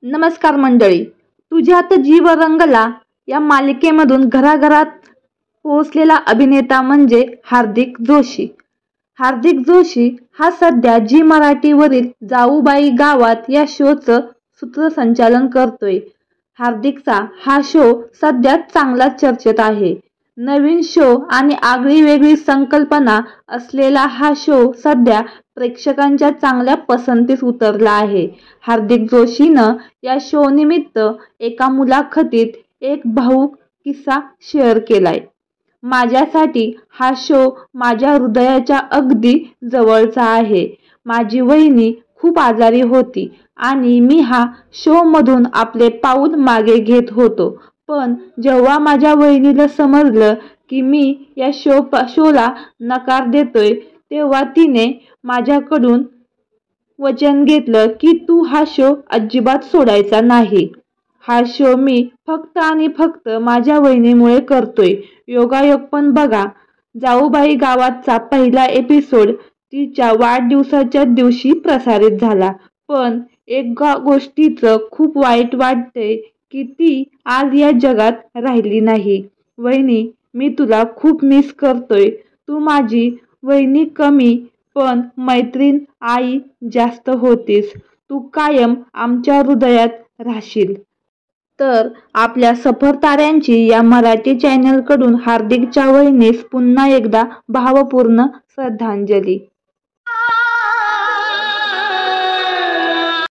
नमस्कार मंडळी, तुझ्यात जीव रंगला या मालिकेमधून घराघरात पोहोचलेला अभिनेता म्हणजे हार्दिक जोशी. हार्दिक जोशी हा सध्या झी मराठीवरील जाऊबाई गावात या शोचं सूत्रसंचालन करतोय. हार्दिकचा हा शो सध्या चांगलाच चर्चेत आहे. नवीन शो आणि आगळीवेगळी संकल्पना असलेला हा शो सध्या प्रेक्षकांच्या चांगल्या पसंतीस उतरला आहे. हार्दिक जोशीनं या शो निमित्त एका मुलाखतीत एक भावूक किस्सा शेअर केलाय. माझ्यासाठी हा शो माझ्या हृदयाच्या अगदी जवळचा आहे. माझी वहिनी खूप आजारी होती आणि मी हा शो मधून आपले पाऊल मागे घेत होतो. पण जेव्हा माझ्या वहिनीला समजलं की मी या शोला नकार देतोय, तेव्हा तिने माझ्याकडून वचन घेतलं की तू हा शो अजिबात सोडायचा नाही. हा शो मी फक्त आणि फक्त माझ्या वहिनीमुळे करतोय. योगायोग पण बघा, जाऊबाई गावातचा पहिला एपिसोड तिच्या वाढदिवसाच्या दिवशी प्रसारित झाला. पण एक गोष्टीचं खूप वाईट वाटतंय की ती आज या जगात राहिली नाही. वहिनी, मी तुला खूप मिस करतोय. तू माझी वहिनी कमी, पण मैत्रीण, आई जास्त होतीस. तू कायम आमच्या हृदयात राहशील. तर आपल्या सफर ताऱ्यांची या मराठी चॅनलकडून हार्दिकच्या वहिनीस पुन्हा एकदा भावपूर्ण श्रद्धांजली.